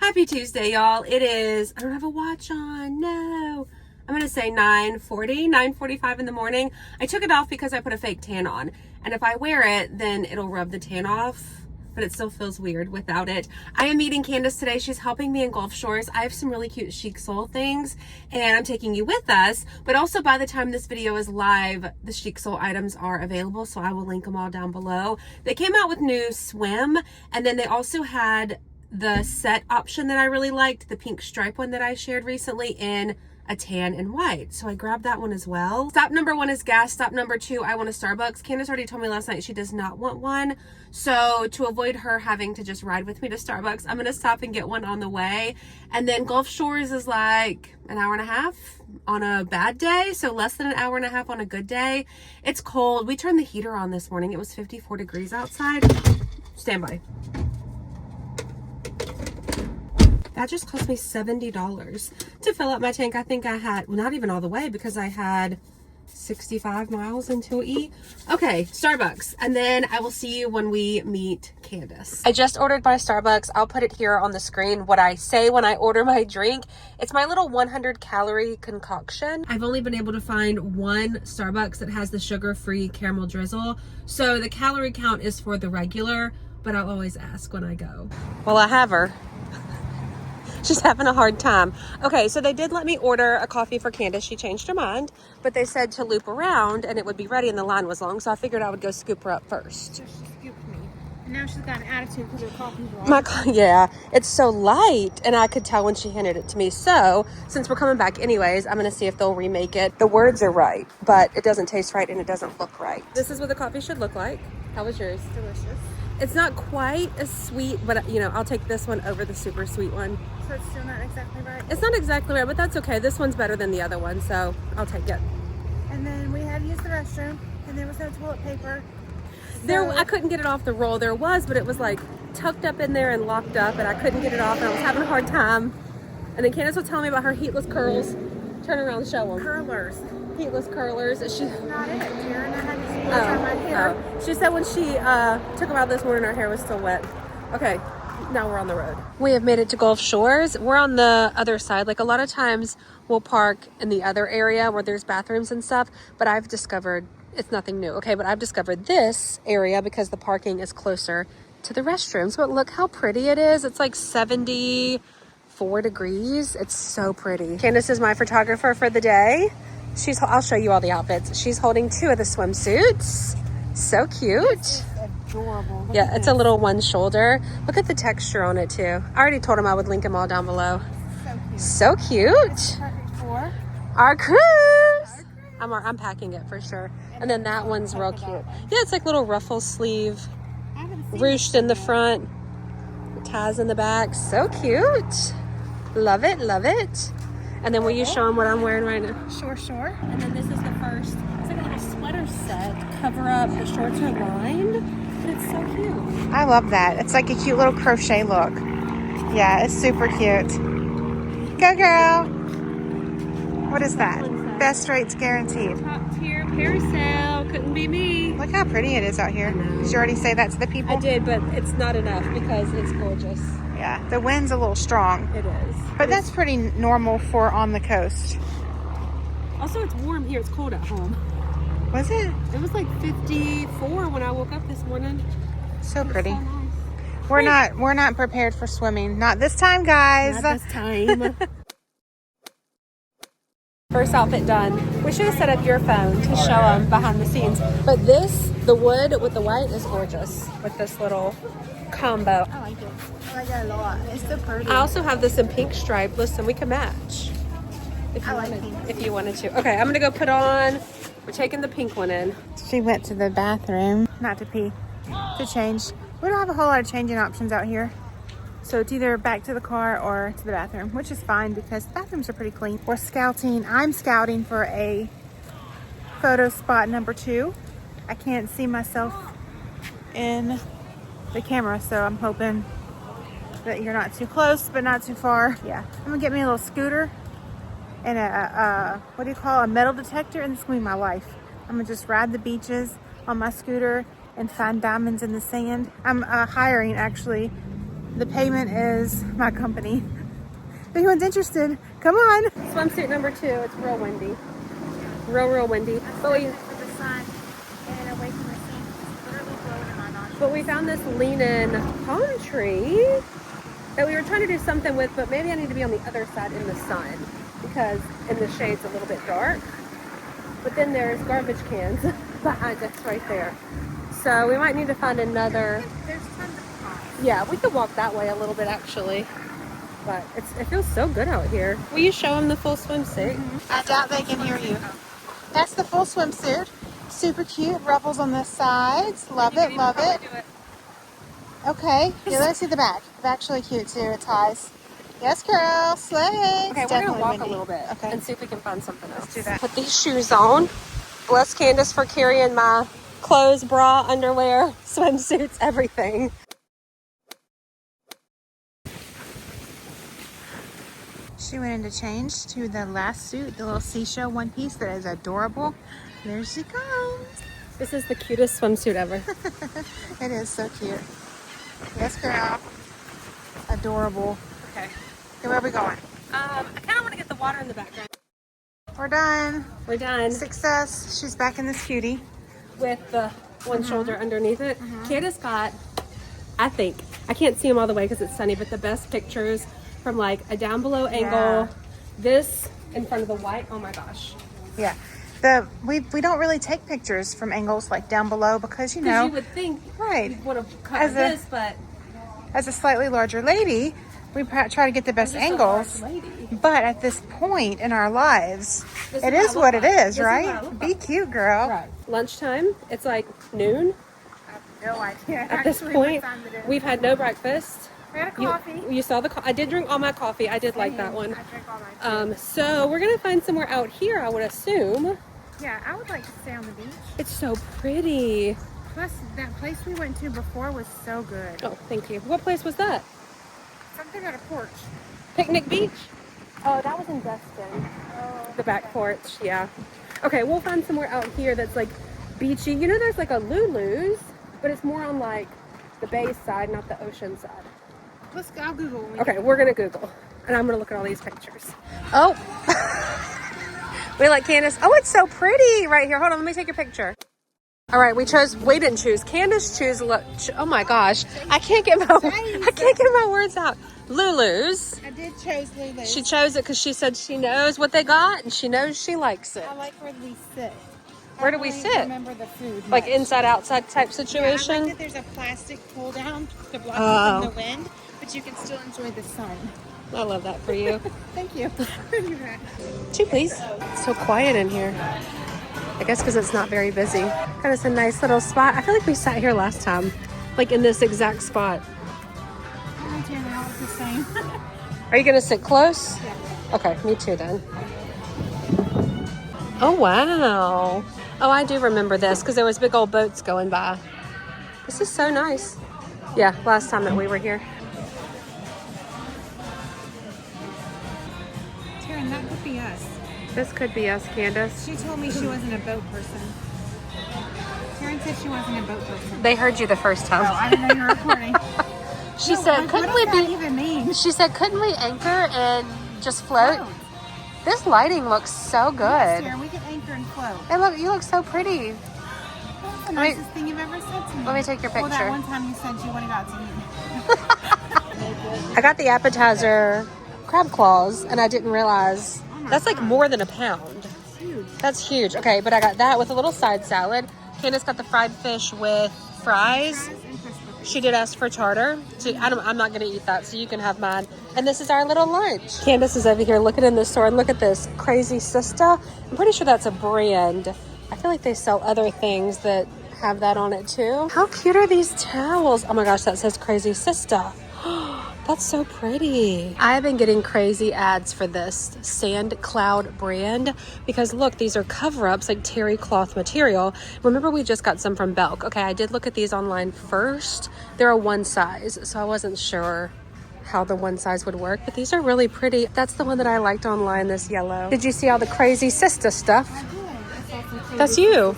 Happy Tuesday, y'all. It is, I don't have a watch on, no. I'm gonna say 9:45 in the morning. I took it off because I put a fake tan on. And if I wear it, then it'll rub the tan off, but it still feels weird without it. I am meeting Candace today. She's helping me in Gulf Shores. I have some really cute chic soul things and I'm taking you with us, but also by the time this video is live, the chic soul items are available. So I will link them all down below. They came out with new swim, and then they also had the set option that I really liked, the pink stripe one that I shared recently in a tan and white. So I grabbed that one as well. Stop number 1 is gas. Stop number 2, I want a Starbucks. Candace already told me last night she does not want one. So to avoid her having to just ride with me to Starbucks, I'm gonna stop and get one on the way. And then Gulf Shores is like an hour and a half on a bad day. So less than an hour and a half on a good day. It's cold. We turned the heater on this morning. It was 54 degrees outside. Stand by. That just cost me $70 to fill up my tank. I think I had, well, not even all the way because I had 65 miles until E. Okay, Starbucks. And then I will see you when we meet Candace. I just ordered my Starbucks. I'll put it here on the screen. What I say when I order my drink, it's my little 100 calorie concoction. I've only been able to find one Starbucks that has the sugar-free caramel drizzle. So the calorie count is for the regular, but I'll always ask when I go. Well, I have her. She's having a hard time. Okay, so they did let me order a coffee for Candace. She changed her mind, but they said to loop around and it would be ready and the line was long, so I figured I would go scoop her up first. So she scooped me. And now she's got an attitude because her coffee's wrong. Yeah, it's so light, and I could tell when she handed it to me. So, since we're coming back anyways, I'm going to see if they'll remake it. The words are right, but it doesn't taste right and it doesn't look right. This is what the coffee should look like. How was yours? Delicious. It's not quite as sweet, but you know, I'll take this one over the super sweet one. So it's still not exactly right? It's not exactly right, but that's okay. This one's better than the other one, so I'll take it. And then we had to use the restroom, and there was no toilet paper. So I couldn't get it off the roll. There was, but it was like tucked up in there and locked up, and I couldn't get it off, and I was having a hard time. And then Candace was telling me about her heatless curls. Turn around and show them. Curlers. Heatless curlers. That's not it, Taren. I had to split on my hair. She said when she took them out this morning, her hair was still wet. Okay, now we're on the road. We have made it to Gulf Shores. We're on the other side. Like a lot of times we'll park in the other area where there's bathrooms and stuff, but I've discovered, it's nothing new, okay, but I've discovered this area because the parking is closer to the restrooms. But look how pretty it is. It's like 74 degrees. It's so pretty. Candace is my photographer for the day. I'll show you all the outfits. She's holding 2 of the swimsuits. So cute. This is adorable. Look Yeah, it's a little one shoulder. Look at the texture on it too. I already told him I would link them all down below. So cute. So cute. It's perfect for Our cruise. I'm packing it for sure. And then that one's real cute. Yeah, it's like little ruffle sleeve, ruched in the front, ties in the back. So cute. Love it, love it. And then will you show them what I'm wearing right now? Sure. And then this is the first, it's like a little sweater set to cover up. The shorts are lined, but it's so cute. I love that. It's like a cute little crochet look. Yeah, it's super cute. Go, girl. What is that? Best rates guaranteed. Top tier carousel. Couldn't be me. Look how pretty it is out here. Did you already say that to the people? I did, but it's not enough because it's gorgeous. Yeah, the wind's a little strong. It is. But that's pretty normal for on the coast. Also, it's warm here. It's cold at home. Was it? It was like 54 when I woke up this morning. So pretty. So nice. We're not prepared for swimming. Not this time, guys. Not this time. First outfit done. We should have set up your phone to show them behind the scenes. But this, the wood with the white, is gorgeous with this little combo. I like it. I like it a lot. It's so pretty. I also have this in pink stripe. Listen, we can match if you wanted to. Okay, I'm gonna go put on. We're taking the pink one in. She went to the bathroom, not to pee, to change. We don't have a whole lot of changing options out here. So it's either back to the car or to the bathroom, which is fine because the bathrooms are pretty clean. We're scouting. I'm scouting for a photo spot number 2. I can't see myself in the camera, so I'm hoping that you're not too close, but not too far. Yeah, I'm gonna get me a little scooter and what do you call a metal detector, and this is gonna be my life. I'm gonna just ride the beaches on my scooter and find diamonds in the sand. I'm hiring actually The payment is my company. If anyone's interested, come on. Swimsuit number 2. It's real windy. Real windy. But we found this lean-in palm tree that we were trying to do something with, but maybe I need to be on the other side in the sun because in the shade's a little bit dark. But then there's garbage cans behind us right there. So we might need to find another. There's tons of spots. Yeah, we could walk that way a little bit actually. But it feels so good out here. Will you show them the full swimsuit? I doubt they can hear you. That's the full swimsuit. Super cute. Ruffles on the sides. Love it, love it. Okay, yeah, let's see the back. The back's really cute too. It ties. Yes, girl. Slay. Okay, we're gonna walk a little bit and see if we can find something else. Let's do that. Put these shoes on. Bless Candace for carrying my clothes, bra, underwear, swimsuits, everything. She went in to change to the last suit, the little seashell one piece that is adorable. There she comes. This is the cutest swimsuit ever. It is so cute. Yes, girl. Adorable. Okay. Okay, where are we going? I kind of want to get the water in the background. We're done. We're done. Success. She's back in this cutie. With the one shoulder underneath it. Candace got, I think, I can't see them all the way because it's sunny, but the best pictures from like a down below angle. Yeah. This in front of the white. Oh my gosh. Yeah. We don't really take pictures from angles like down below because you know you would think right you'd want to cover this, but as a slightly larger lady, we try to get the best I'm just a angles. large lady. But at this point in our lives, This it is is what I what look it like. is, This is what I right? look Be cute, girl. Right. Lunchtime. It's like noon. I have no idea. At this point, we've had no breakfast. We had a coffee. You saw I did drink all my coffee. I did like that one. I drank all mine too. So we're gonna find somewhere out here, I would assume. Yeah, I would like to stay on the beach. It's so pretty. Plus, that place we went to before was so good. Oh, thank you. What place was that? Something on a porch. Picnic Beach? Oh, that was in Destin. Oh, The back porch, yeah. Okay, we'll find somewhere out here that's like beachy. You know, there's like a Lulu's, but it's more on like the bay side, not the ocean side. let's go. I'll Google. When we Okay, we're gonna Google, and I'm gonna look at all these pictures. Oh, we like Candace. Oh, it's so pretty right here. Hold on, let me take a picture. All right, we didn't choose. Candace chose. Oh my gosh, I can't get my words out. Lulu's. I did chose Lulu's. She chose it because she said she knows what they got and she knows she likes it. I like where we sit. Where do we sit? Remember the food. Like much. inside outside type Yeah, I situation. like that there's a plastic pull down to block you from the wind, but you can still enjoy the sun. I love that for you. Thank you. 2, please. It's so quiet in here. I guess because it's not very busy. Kind of a nice little spot. I feel like we sat here last time, like in this exact spot. Now it's the same. Are you gonna sit close? Yeah. Okay, me too then. Oh wow. Oh, I do remember this because there was big old boats going by. This is so nice. Yeah, last time that we were here. Taren, that could be us. This could be us, Candace. She told me she wasn't a boat person. Taren said she wasn't a boat person. They heard you the first time. Oh, I didn't know you were recording. She said, what does that even mean? She said, couldn't we anchor and just float? Float. This lighting looks so good. Yes, Taren, we can anchor and float. And you look so pretty. That's the nicest thing you've ever said to me. Let me take your Well, that picture. one time you said you wanted out to eat. I got the appetizer crab claws and I didn't realize Oh my that's like God. more than a pound. It's huge. That's huge. Okay, but I got that with a little side salad. Candace got the fried fish with fries. She did ask for tartar. So I'm not going to eat that, so you can have mine. And this is our little lunch. Candace is over here looking in the store and look at this crazy sister. I'm pretty sure that's a brand. I feel like they sell other things that have that on it too. How cute are these towels? Oh my gosh, that says crazy sister. That's so pretty. I've been getting crazy ads for this Sand Cloud brand because look, these are cover-ups like terry cloth material. Remember we just got some from Belk. Okay, I did look at these online first. They're a one size, so I wasn't sure how the one size would work, but these are really pretty. That's the one that I liked online, this yellow. Did you see all the crazy sister stuff? That's you.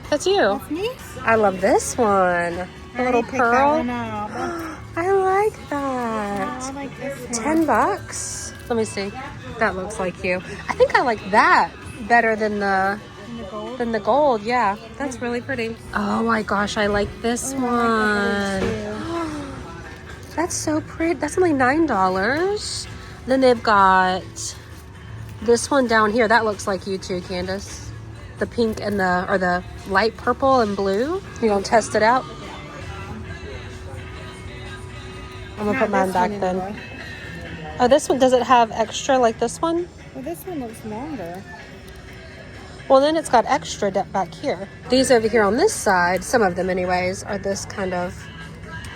That's you. That's me? I love this one. The little pearl. I like like that. Oh, I like this one. $10. Let me see. That looks like you. I think I like that better than the gold. Yeah, that's really pretty. Oh my gosh, I like this one. That's so pretty. That's only $9. Then they've got this one down here. That looks like you too, Candace. The pink and the light purple and blue. You gonna test it out? I'm gonna put mine back then. Oh, this one, does it have extra like this one? Well, this one looks longer. Well, then it's got extra back here. These over here on this side, some of them anyways, are this kind of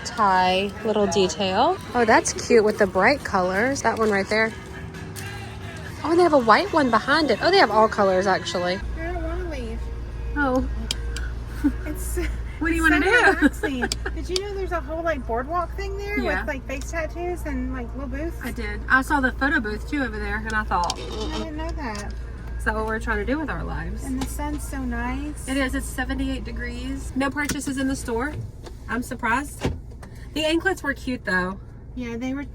tie little detail. Oh, that's cute with the bright colors. That one right there. Oh, and they have a white one behind it. Oh, they have all colors actually. I don't want to leave. Oh. It's What do you want to do? Relaxing. Did you know there's a whole like boardwalk thing there Yeah. with like face tattoos and like little booths? I did. I saw the photo booth too over there and I thought, I didn't know that. is that what we're trying to do with our lives? And the sun's so nice. It is. It's 78 degrees. No purchases in the store. I'm surprised. The anklets were cute though. Yeah, they were.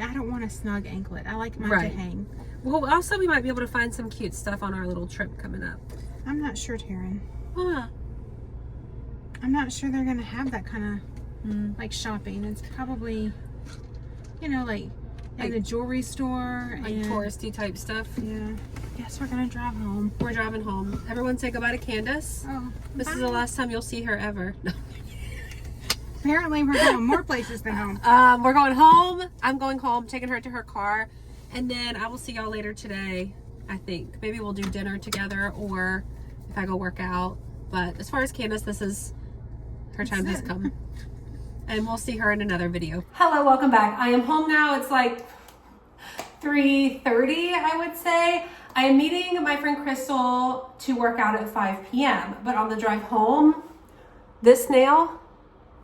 I don't want a snug anklet. I like mine Right. to hang. Well, also we might be able to find some cute stuff on our little trip coming up. I'm not sure, Taren. Huh. I'm not sure they're gonna have that kind of like shopping. It's probably, you know, like in the jewelry store, Like and touristy type stuff. yeah. Guess we're gonna drive home. We're driving home. Everyone say goodbye to Candace. Oh, This is the last time you'll see her ever. Apparently, we're going more places than home. We're going home. I'm going home, taking her to her car. And then I will see y'all later today, I think. Maybe we'll do dinner together or if I go work out. But as far as Candace, this is her time has come. And we'll see her in another video. Hello, welcome back. I am home now. It's like 3:30, I would say. I am meeting my friend Crystal to work out at 5 p.m. But on the drive home, this nail,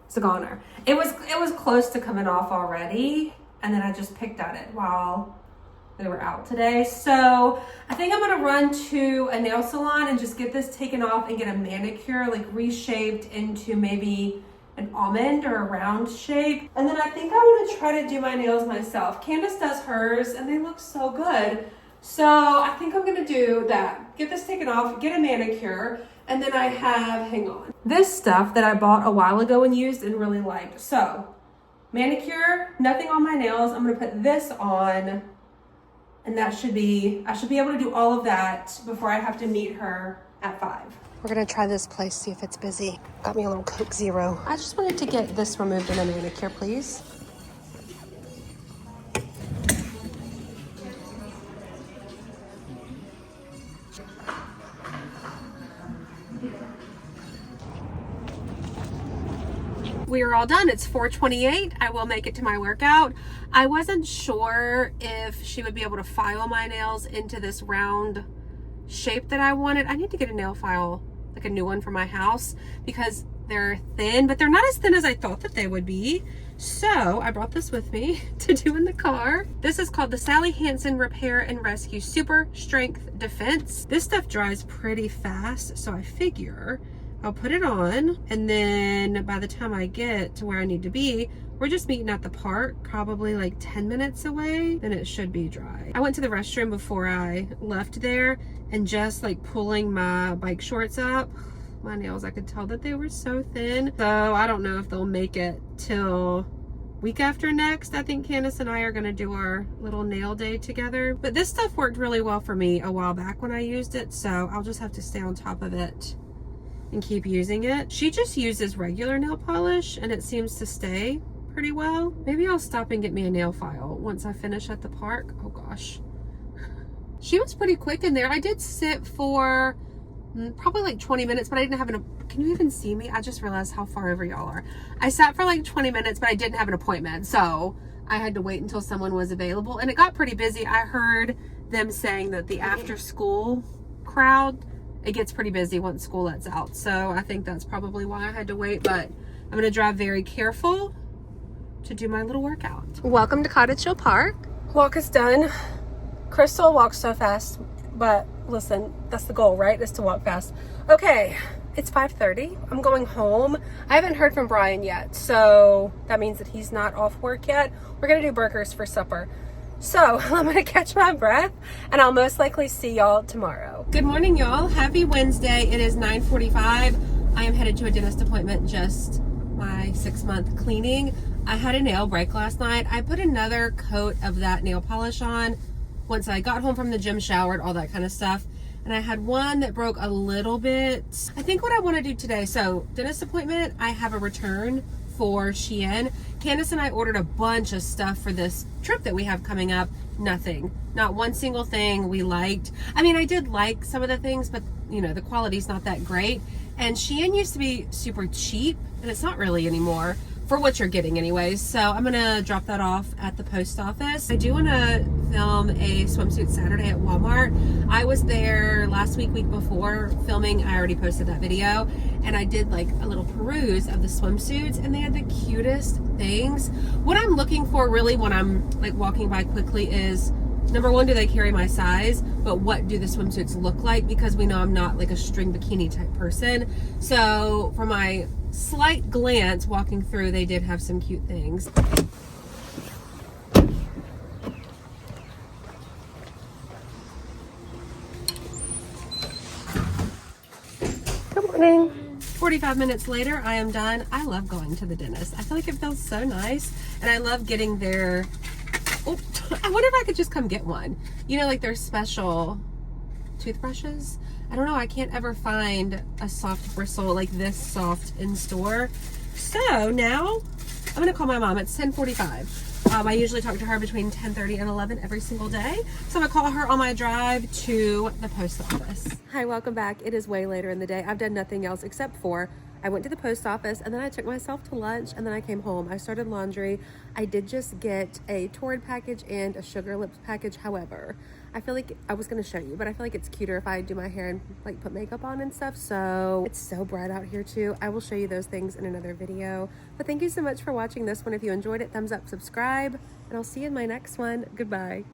it's a goner. It was close to coming off already, and then I just picked at it while they were out today. So I think I'm gonna run to a nail salon and just get this taken off and get a manicure, like reshaped into maybe an almond or a round shape. And then I think I want to try to do my nails myself. Candace does hers and they look so good. So I think I'm gonna do that. Get this taken off, get a manicure, and then I have, hang on, this stuff that I bought a while ago and used and really liked. So manicure, nothing on my nails. I'm gonna put this on, and that should be, I should be able to do all of that before I have to meet her at 5. We're gonna try this place, see if it's busy. Got me a little Coke Zero. I just wanted to get this removed in a manicure, please. We are all done. It's 4:28. I will make it to my workout. I wasn't sure if she would be able to file my nails into this round shape that I wanted. I need to get a nail file, like a new one for my house, because they're thin, but they're not as thin as I thought that they would be. So I brought this with me to do in the car. This is called the Sally Hansen Repair and Rescue Super Strength Defense. This stuff dries pretty fast, so I figure I'll put it on, and then by the time I get to where I need to be, we're just meeting at the park, probably like 10 minutes away, then it should be dry. I went to the restroom before I left there, and just like pulling my bike shorts up, my nails, I could tell that they were so thin. So I don't know if they'll make it till week after next. I think Candace and I are gonna do our little nail day together. But this stuff worked really well for me a while back when I used it, so I'll just have to stay on top of it and keep using it. She just uses regular nail polish and it seems to stay pretty well. Maybe I'll stop and get me a nail file once I finish at the park. Oh gosh. She was pretty quick in there. I did sit for probably like 20 minutes, but I didn't have can you even see me? I just realized how far over y'all are. I sat for like 20 minutes, but I didn't have an appointment. So I had to wait until someone was available, and it got pretty busy. I heard them saying that the after school crowd, it gets pretty busy once school lets out. So I think that's probably why I had to wait, but I'm gonna drive very careful to do my little workout. Welcome to Cottage Hill Park. Walk is done. Crystal walks so fast, but listen, that's the goal, right? Is to walk fast. Okay, It's 5:30. I'm going home. I haven't heard from Brian yet, so that means that he's not off work yet. We're gonna do burgers for supper. So I'm gonna catch my breath and I'll most likely see y'all tomorrow. Good morning, y'all. Happy Wednesday. It is 9:45. I am headed to a dentist appointment, just my 6-month cleaning. I had a nail break last night. I put another coat of that nail polish on once I got home from the gym, showered, all that kind of stuff. And I had one that broke a little bit. I think what I want to do today, so dentist appointment, I have a return for Shein. Candace and I ordered a bunch of stuff for this trip that we have coming up. Nothing, not one single thing we liked. I mean, I did like some of the things, but you know, the quality's not that great. And Shein used to be super cheap, and it's not really anymore for what you're getting anyways. So I'm gonna drop that off at the post office. I do wanna film a swimsuit Saturday at Walmart. I was there last week before filming. I already posted that video, and I did like a little peruse of the swimsuits, and they had the cutest things. What I'm looking for really when I'm like walking by quickly is, number one, do they carry my size? But what do the swimsuits look like? Because we know I'm not like a string bikini type person. So for my slight glance walking through, they did have some cute things. Good morning. 45 minutes later, I am done. I love going to the dentist. I feel like it feels so nice, and I love getting their, oh, I wonder if I could just come get one. You know, like their special toothbrushes. I don't know, I can't ever find a soft bristle like this soft in store. So now I'm gonna call my mom. It's 10:45. I usually talk to her between 10:30 and 11 every single day. So I'm gonna call her on my drive to the post office. Hi, welcome back. It is way later in the day. I've done nothing else except for I went to the post office, and then I took myself to lunch, and then I came home. I started laundry. I did just get a Taren package and a Sugar Lips package. However, I feel like I was going to show you, but I feel like it's cuter if I do my hair and like put makeup on and stuff. So it's so bright out here too. I will show you those things in another video. But thank you so much for watching this one. If you enjoyed it, thumbs up, subscribe, and I'll see you in my next one. Goodbye.